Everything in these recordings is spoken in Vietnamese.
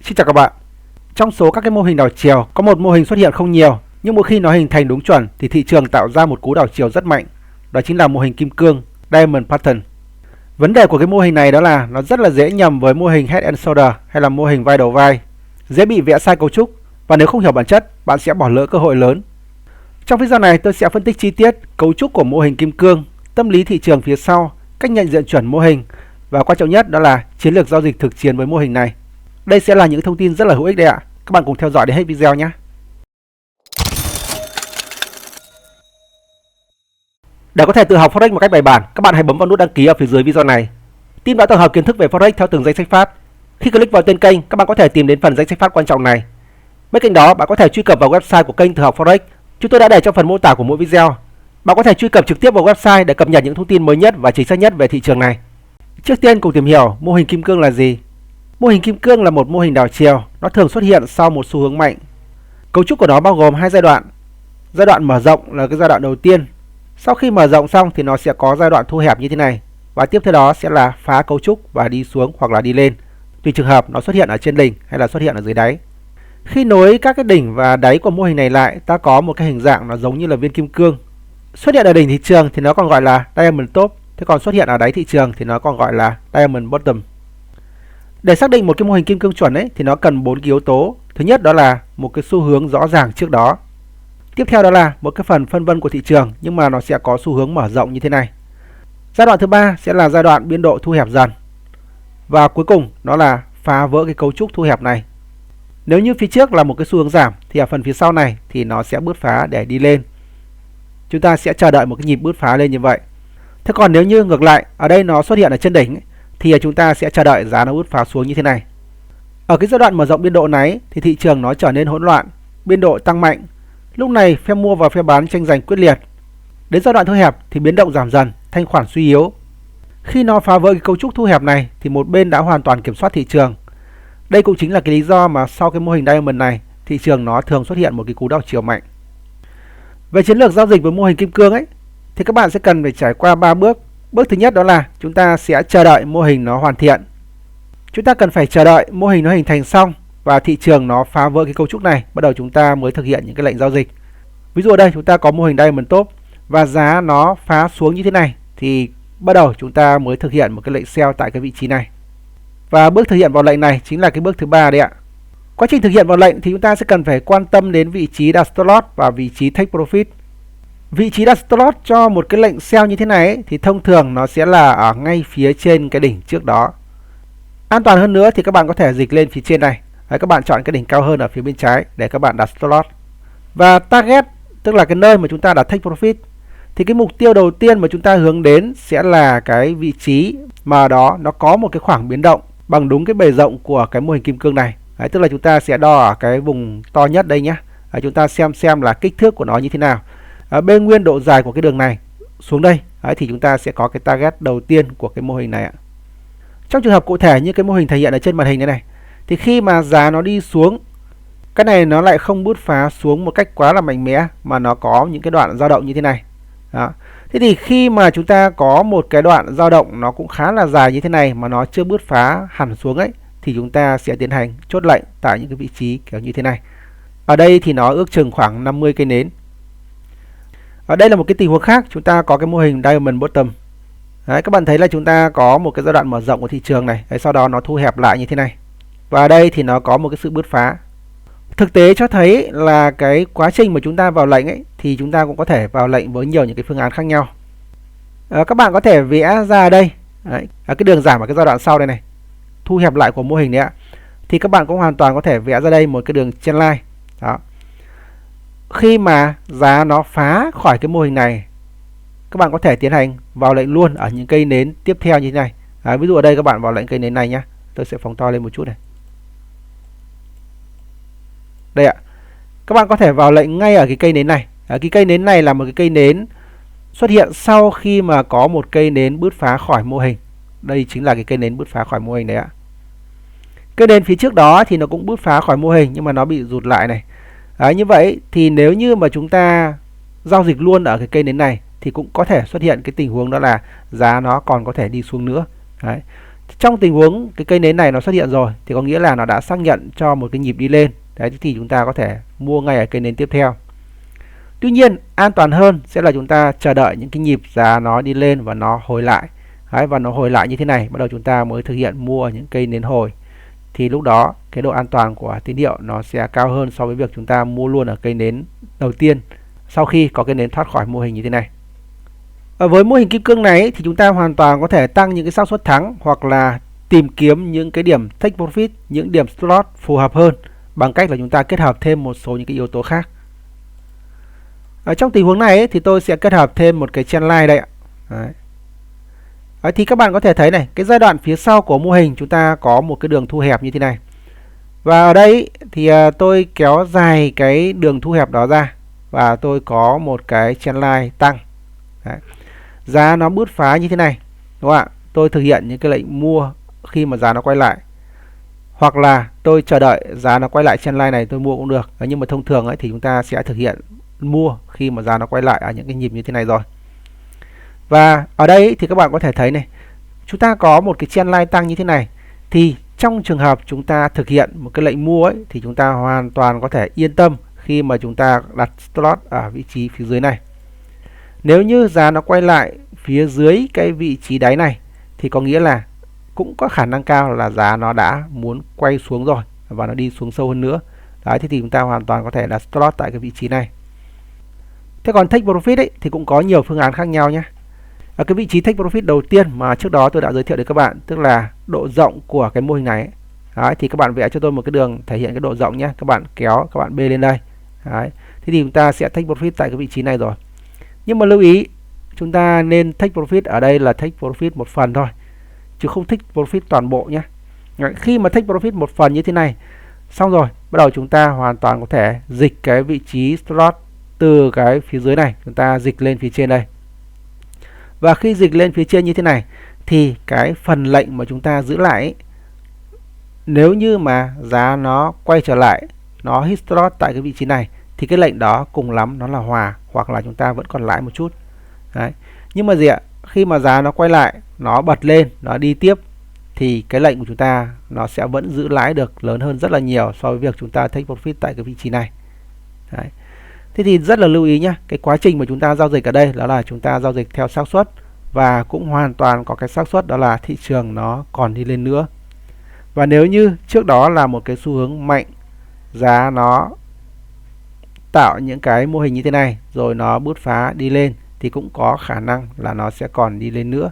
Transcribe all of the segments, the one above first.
Xin chào các bạn. Trong số các cái mô hình đảo chiều, có một mô hình xuất hiện không nhiều, nhưng mỗi khi nó hình thành đúng chuẩn thì thị trường tạo ra một cú đảo chiều rất mạnh. Đó chính là mô hình kim cương, Diamond Pattern. Vấn đề của cái mô hình này đó là nó rất là dễ nhầm với mô hình Head and Shoulder hay là mô hình vai đầu vai, dễ bị vẽ sai cấu trúc và nếu không hiểu bản chất, bạn sẽ bỏ lỡ cơ hội lớn. Trong video này tôi sẽ phân tích chi tiết cấu trúc của mô hình kim cương, tâm lý thị trường phía sau, cách nhận diện chuẩn mô hình và quan trọng nhất đó là chiến lược giao dịch thực chiến với mô hình này. Đây sẽ là những thông tin rất là hữu ích đấy ạ. Các bạn cùng theo dõi đến hết video nhé. Để có thể tự học Forex một cách bài bản, các bạn hãy bấm vào nút đăng ký ở phía dưới video này. Team đã tổng hợp kiến thức về Forex theo từng danh sách phát. Khi click vào tên kênh, các bạn có thể tìm đến phần danh sách phát quan trọng này. Bên cạnh đó, bạn có thể truy cập vào website của kênh Tự học Forex. Chúng tôi đã để trong phần mô tả của mỗi video. Bạn có thể truy cập trực tiếp vào website để cập nhật những thông tin mới nhất và chính xác nhất về thị trường này. Trước tiên cùng tìm hiểu mô hình kim cương là gì. Mô hình kim cương là một mô hình đảo chiều, nó thường xuất hiện sau một xu hướng mạnh. Cấu trúc của nó bao gồm hai giai đoạn. Giai đoạn mở rộng là cái giai đoạn đầu tiên. Sau khi mở rộng xong thì nó sẽ có giai đoạn thu hẹp như thế này. Và tiếp theo đó sẽ là phá cấu trúc và đi xuống hoặc là đi lên. Tùy trường hợp nó xuất hiện ở trên đỉnh hay là xuất hiện ở dưới đáy. Khi nối các cái đỉnh và đáy của mô hình này lại, ta có một cái hình dạng nó giống như là viên kim cương. Xuất hiện ở đỉnh thị trường thì nó còn gọi là Diamond Top. Thế còn xuất hiện ở đáy thị trường thì nó còn gọi là Diamond Bottom. Để xác định một cái mô hình kim cương chuẩn ấy thì nó cần 4 cái yếu tố. Thứ nhất đó là một cái xu hướng rõ ràng trước đó. Tiếp theo đó là một cái phần phân vân của thị trường nhưng mà nó sẽ có xu hướng mở rộng như thế này. Giai đoạn thứ ba sẽ là giai đoạn biên độ thu hẹp dần. Và cuối cùng đó là phá vỡ cái cấu trúc thu hẹp này. Nếu như phía trước là một cái xu hướng giảm thì ở phần phía sau này thì nó sẽ bứt phá để đi lên. Chúng ta sẽ chờ đợi một cái nhịp bứt phá lên như vậy. Thế còn nếu như ngược lại, ở đây nó xuất hiện ở trên đỉnh ấy, thì chúng ta sẽ chờ đợi giá nó bứt phá xuống như thế này. Ở cái giai đoạn mở rộng biên độ này thì thị trường nó trở nên hỗn loạn, biên độ tăng mạnh. Lúc này phe mua và phe bán tranh giành quyết liệt. Đến giai đoạn thu hẹp thì biến động giảm dần, thanh khoản suy yếu. Khi nó phá vỡ cái cấu trúc thu hẹp này thì một bên đã hoàn toàn kiểm soát thị trường. Đây cũng chính là cái lý do mà sau cái mô hình Diamond này, thị trường nó thường xuất hiện một cái cú đảo chiều mạnh. Về chiến lược giao dịch với mô hình kim cương ấy thì các bạn sẽ cần phải trải qua 3 bước. Bước thứ nhất đó là chúng ta sẽ chờ đợi mô hình nó hoàn thiện. Chúng ta cần phải chờ đợi mô hình nó hình thành xong và thị trường nó phá vỡ cái cấu trúc này, bắt đầu chúng ta mới thực hiện những cái lệnh giao dịch. Ví dụ ở đây chúng ta có mô hình Diamond Top và giá nó phá xuống như thế này thì bắt đầu chúng ta mới thực hiện một cái lệnh sell tại cái vị trí này. Và bước thực hiện vào lệnh này chính là cái bước thứ ba đấy ạ. Quá trình thực hiện vào lệnh thì chúng ta sẽ cần phải quan tâm đến vị trí đặt stop loss và vị trí take profit. Vị trí đặt stop loss cho một cái lệnh sell như thế này ấy, thì thông thường nó sẽ là ở ngay phía trên cái đỉnh trước đó. An toàn hơn nữa thì các bạn có thể dịch lên phía trên này. Đấy, các bạn chọn cái đỉnh cao hơn ở phía bên trái để các bạn đặt stop loss. Và target tức là cái nơi mà chúng ta đặt take profit. Thì cái mục tiêu đầu tiên mà chúng ta hướng đến sẽ là cái vị trí mà đó nó có một cái khoảng biến động bằng đúng cái bề rộng của cái mô hình kim cương này. Đấy, tức là chúng ta sẽ đo ở cái vùng to nhất đây nhé. Đấy, chúng ta xem là kích thước của nó như thế nào. Bên nguyên độ dài của cái đường này xuống đây. Đấy, thì chúng ta sẽ có cái target đầu tiên của cái mô hình này ạ. Trong trường hợp cụ thể như cái mô hình thể hiện ở trên màn hình này thì khi mà giá nó đi xuống, cái này nó lại không bứt phá xuống một cách quá là mạnh mẽ mà nó có những cái đoạn dao động như thế này. Đó. Thế thì khi mà chúng ta có một cái đoạn dao động nó cũng khá là dài như thế này mà nó chưa bứt phá hẳn xuống ấy thì chúng ta sẽ tiến hành chốt lệnh tại những cái vị trí kiểu như thế này. Ở đây thì nó ước chừng khoảng 50 cây nến. Ở đây là một cái tình huống khác, chúng ta có cái mô hình Diamond Bottom. Đấy, các bạn thấy là chúng ta có một cái giai đoạn mở rộng của thị trường này, đấy, sau đó nó thu hẹp lại như thế này. Và ở đây thì nó có một cái sự bứt phá. Thực tế cho thấy là cái quá trình mà chúng ta vào lệnh ấy thì chúng ta cũng có thể vào lệnh với nhiều những cái phương án khác nhau. Các bạn có thể vẽ ra đây, đấy, cái đường giảm ở cái giai đoạn sau đây này, thu hẹp lại của mô hình đấy ạ. Thì các bạn cũng hoàn toàn có thể vẽ ra đây một cái đường trendline. Đó. Khi mà giá nó phá khỏi cái mô hình này, các bạn có thể tiến hành vào lệnh luôn ở những cây nến tiếp theo như thế này. Ví dụ ở đây các bạn vào lệnh cây nến này nhé. Tôi sẽ phóng to lên một chút này. Đây ạ. Các bạn có thể vào lệnh ngay ở cái cây nến này. Cái cây nến này là một cái cây nến xuất hiện sau khi mà có một cây nến bứt phá khỏi mô hình. Đây chính là cái cây nến bứt phá khỏi mô hình đấy ạ. Cây nến phía trước đó thì nó cũng bứt phá khỏi mô hình nhưng mà nó bị rụt lại này. Như vậy thì nếu như mà chúng ta giao dịch luôn ở cái cây nến này thì cũng có thể xuất hiện cái tình huống đó là giá nó còn có thể đi xuống nữa. Đấy. Trong tình huống cái cây nến này nó xuất hiện rồi thì có nghĩa là nó đã xác nhận cho một cái nhịp đi lên. Đấy, thì chúng ta có thể mua ngay ở cây nến tiếp theo. Tuy nhiên an toàn hơn sẽ là chúng ta chờ đợi những cái nhịp giá nó đi lên và nó hồi lại. Đấy, và nó hồi lại như thế này, bắt đầu chúng ta mới thực hiện mua những cây nến hồi. Thì lúc đó cái độ an toàn của tín hiệu nó sẽ cao hơn so với việc chúng ta mua luôn ở cây nến đầu tiên sau khi có cây nến thoát khỏi mô hình như thế này. Với mô hình kim cương này thì chúng ta hoàn toàn có thể tăng những cái xác suất thắng hoặc là tìm kiếm những cái điểm take profit, những điểm slot phù hợp hơn bằng cách là chúng ta kết hợp thêm một số những cái yếu tố khác. Ở trong tình huống này thì tôi sẽ kết hợp thêm một cái trendline đây ạ. Đấy, thì các bạn có thể thấy này, cái giai đoạn phía sau của mô hình chúng ta có một cái đường thu hẹp như thế này. Và ở đây thì tôi kéo dài cái đường thu hẹp đó ra và tôi có một cái trendline tăng. Đấy. Giá nó bứt phá như thế này, đúng không ạ? Tôi thực hiện những cái lệnh mua khi mà giá nó quay lại, hoặc là tôi chờ đợi giá nó quay lại trendline này tôi mua cũng được. Đấy, nhưng mà thông thường ấy thì chúng ta sẽ thực hiện mua khi mà giá nó quay lại ở những cái nhịp như thế này rồi. Và ở đây thì các bạn có thể thấy này, chúng ta có một cái trendline tăng như thế này, thì trong trường hợp chúng ta thực hiện một cái lệnh mua ấy thì chúng ta hoàn toàn có thể yên tâm khi mà chúng ta đặt slot ở vị trí phía dưới này. Nếu như giá nó quay lại phía dưới cái vị trí đáy này thì có nghĩa là cũng có khả năng cao là giá nó đã muốn quay xuống rồi và nó đi xuống sâu hơn nữa. Đấy, thì chúng ta hoàn toàn có thể đặt slot tại cái vị trí này. Thế còn take profit ấy thì cũng có nhiều phương án khác nhau nhé. Ở cái vị trí take profit đầu tiên mà trước đó tôi đã giới thiệu đến các bạn, tức là độ rộng của cái mô hình này ấy. Đấy, thì các bạn vẽ cho tôi một cái đường thể hiện cái độ rộng nhé. Các bạn kéo, các bạn bê lên đây. Đấy, thế thì chúng ta sẽ take profit tại cái vị trí này rồi. Nhưng mà lưu ý, chúng ta nên take profit ở đây là take profit một phần thôi, chứ không take profit toàn bộ nhé. Khi mà take profit một phần như thế này, xong rồi, bắt đầu chúng ta hoàn toàn có thể dịch cái vị trí slot từ cái phía dưới này, chúng ta dịch lên phía trên đây. Và khi dịch lên phía trên như thế này, thì cái phần lệnh mà chúng ta giữ lại ấy, nếu như mà giá nó quay trở lại, nó hit slot tại cái vị trí này, thì cái lệnh đó cùng lắm nó là hòa, hoặc là chúng ta vẫn còn lãi một chút. Đấy. Nhưng mà gì ạ? Khi mà giá nó quay lại, nó bật lên, nó đi tiếp, thì cái lệnh của chúng ta nó sẽ vẫn giữ lãi được lớn hơn rất là nhiều so với việc chúng ta take profit tại cái vị trí này. Đấy. Thế thì rất là lưu ý nhé, cái quá trình mà chúng ta giao dịch ở đây đó là chúng ta giao dịch theo xác suất, và cũng hoàn toàn có cái xác suất đó là thị trường nó còn đi lên nữa. Và nếu như trước đó là một cái xu hướng mạnh, giá nó tạo những cái mô hình như thế này rồi nó bứt phá đi lên, thì cũng có khả năng là nó sẽ còn đi lên nữa.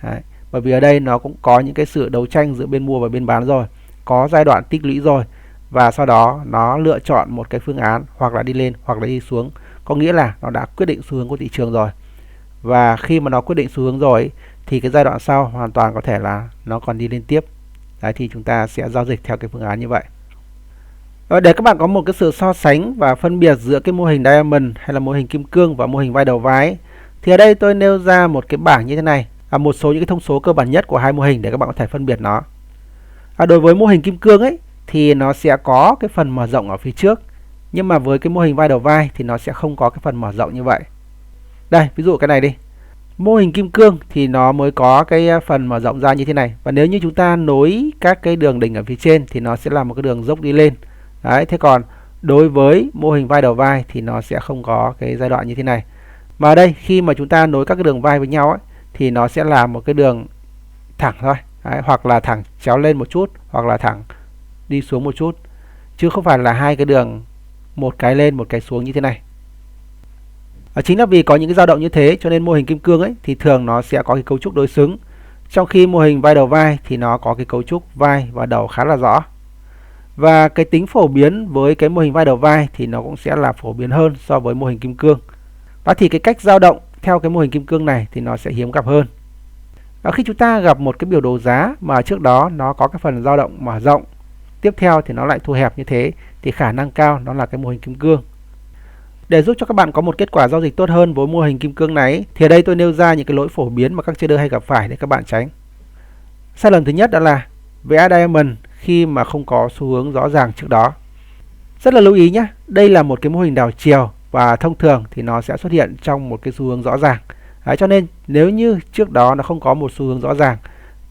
Đấy. Bởi vì ở đây nó cũng có những cái sự đấu tranh giữa bên mua và bên bán rồi, có giai đoạn tích lũy rồi, và sau đó nó lựa chọn một cái phương án hoặc là đi lên hoặc là đi xuống, có nghĩa là nó đã quyết định xu hướng của thị trường rồi. Và khi mà nó quyết định xu hướng rồi thì cái giai đoạn sau hoàn toàn có thể là nó còn đi lên tiếp. Đấy, thì chúng ta sẽ giao dịch theo cái phương án như vậy. Để các bạn có một cái sự so sánh và phân biệt giữa cái mô hình Diamond hay là mô hình kim cương và mô hình vai đầu vai, thì ở đây tôi nêu ra một cái bảng như thế này, một số những cái thông số cơ bản nhất của hai mô hình để các bạn có thể phân biệt nó. Đối với mô hình kim cương ấy thì nó sẽ có cái phần mở rộng ở phía trước, nhưng mà với cái mô hình vai đầu vai thì nó sẽ không có cái phần mở rộng như vậy. Đây, ví dụ cái này đi. Mô hình kim cương thì nó mới có cái phần mở rộng ra như thế này, và nếu như chúng ta nối các cái đường đỉnh ở phía trên thì nó sẽ là một cái đường dốc đi lên. Đấy, thế còn đối với mô hình vai đầu vai thì nó sẽ không có cái giai đoạn như thế này. Mà ở đây khi mà chúng ta nối các cái đường vai với nhau ấy, thì nó sẽ là một cái đường thẳng thôi. Đấy, hoặc là thẳng chéo lên một chút, hoặc là thẳng đi xuống một chút, chứ không phải là hai cái đường một cái lên một cái xuống như thế này. Chính là vì có những cái dao động như thế cho nên mô hình kim cương ấy thì thường nó sẽ có cái cấu trúc đối xứng, trong khi mô hình vai đầu vai thì nó có cái cấu trúc vai và đầu khá là rõ. Và cái tính phổ biến với cái mô hình vai đầu vai thì nó cũng sẽ là phổ biến hơn so với mô hình kim cương. Đó thì cái cách dao động theo cái mô hình kim cương này thì nó sẽ hiếm gặp hơn. Khi chúng ta gặp một cái biểu đồ giá mà trước đó nó có cái phần dao động mở rộng, tiếp theo thì nó lại thu hẹp như thế, thì khả năng cao nó là cái mô hình kim cương. Để giúp cho các bạn có một kết quả giao dịch tốt hơn với mô hình kim cương này, thì ở đây tôi nêu ra những cái lỗi phổ biến mà các trader hay gặp phải để các bạn tránh. Sai lầm thứ nhất đó là vẽ Diamond khi mà không có xu hướng rõ ràng trước đó. Rất là lưu ý nhé, đây là một cái mô hình đảo chiều và thông thường thì nó sẽ xuất hiện trong một cái xu hướng rõ ràng. Đấy, cho nên nếu như trước đó nó không có một xu hướng rõ ràng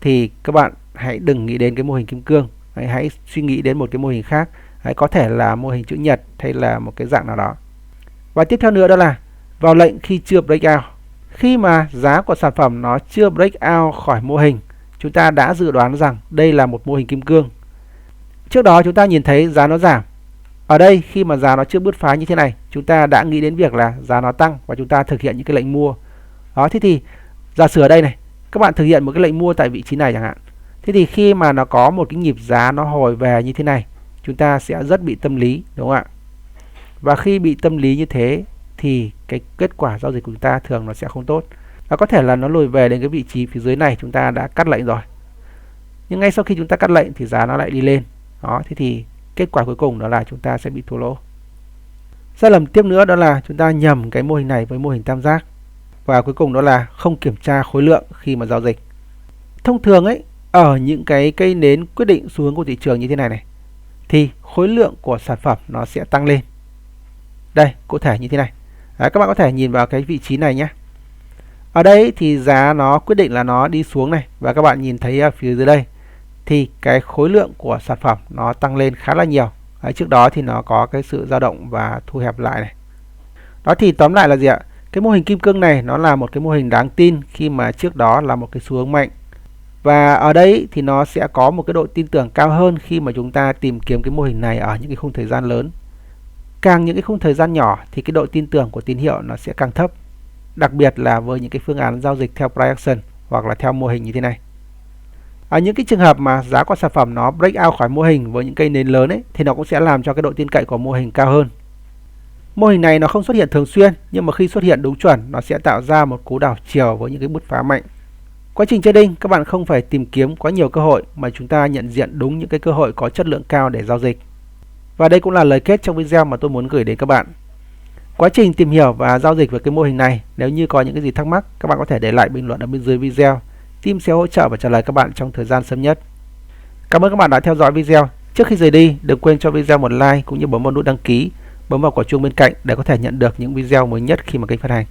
thì các bạn hãy đừng nghĩ đến cái mô hình kim cương. Hãy suy nghĩ đến một cái mô hình khác. Có thể là mô hình chữ nhật hay là một cái dạng nào đó. Và tiếp theo nữa đó là vào lệnh khi chưa breakout. Khi mà giá của sản phẩm nó chưa breakout khỏi mô hình, chúng ta đã dự đoán rằng đây là một mô hình kim cương. Trước đó chúng ta nhìn thấy giá nó giảm. Ở đây khi mà giá nó chưa bứt phá như thế này, chúng ta đã nghĩ đến việc là giá nó tăng và chúng ta thực hiện những cái lệnh mua. Đó, thế thì giả sử ở đây này, các bạn thực hiện một cái lệnh mua tại vị trí này chẳng hạn. Thế thì khi mà nó có một cái nhịp giá nó hồi về như thế này, chúng ta sẽ rất bị tâm lý, đúng không ạ? Và khi bị tâm lý như thế thì cái kết quả giao dịch của chúng ta thường nó sẽ không tốt. Và có thể là nó lùi về đến cái vị trí phía dưới này chúng ta đã cắt lệnh rồi. Nhưng ngay sau khi chúng ta cắt lệnh thì giá nó lại đi lên. Đó, thế thì kết quả cuối cùng đó là chúng ta sẽ bị thua lỗ. Sai lầm tiếp nữa đó là chúng ta nhầm cái mô hình này với mô hình tam giác. Và cuối cùng đó là không kiểm tra khối lượng khi mà giao dịch. Thông thường ấy, ở những cái cây nến quyết định xu hướng của thị trường như thế này này, thì khối lượng của sản phẩm nó sẽ tăng lên. Đây, cụ thể như thế này. Đấy, các bạn có thể nhìn vào cái vị trí này nhé. Ở đây thì giá nó quyết định là nó đi xuống này. Và các bạn nhìn thấy phía dưới đây thì cái khối lượng của sản phẩm nó tăng lên khá là nhiều. Đấy, trước đó thì nó có cái sự dao động và thu hẹp lại này. Đó thì tóm lại là gì ạ? Cái mô hình kim cương này nó là một cái mô hình đáng tin khi mà trước đó là một cái xu hướng mạnh. Và ở đây thì nó sẽ có một cái độ tin tưởng cao hơn khi mà chúng ta tìm kiếm cái mô hình này ở những cái khung thời gian lớn. Càng những cái khung thời gian nhỏ thì cái độ tin tưởng của tín hiệu nó sẽ càng thấp. Đặc biệt là với những cái phương án giao dịch theo price action hoặc là theo mô hình như thế này. Ở những cái trường hợp mà giá của sản phẩm nó break out khỏi mô hình với những cây nến lớn ấy, thì nó cũng sẽ làm cho cái độ tin cậy của mô hình cao hơn. Mô hình này nó không xuất hiện thường xuyên, nhưng mà khi xuất hiện đúng chuẩn nó sẽ tạo ra một cú đảo chiều với những cái bứt phá mạnh. Quá trình trading các bạn không phải tìm kiếm quá nhiều cơ hội mà chúng ta nhận diện đúng những cái cơ hội có chất lượng cao để giao dịch. Và đây cũng là lời kết trong video mà tôi muốn gửi đến các bạn. Quá trình tìm hiểu và giao dịch về cái mô hình này, nếu như có những cái gì thắc mắc, các bạn có thể để lại bình luận ở bên dưới video. Team sẽ hỗ trợ và trả lời các bạn trong thời gian sớm nhất. Cảm ơn các bạn đã theo dõi video. Trước khi rời đi, đừng quên cho video một like cũng như bấm vào nút đăng ký, bấm vào quả chuông bên cạnh để có thể nhận được những video mới nhất khi mà kênh phát hành.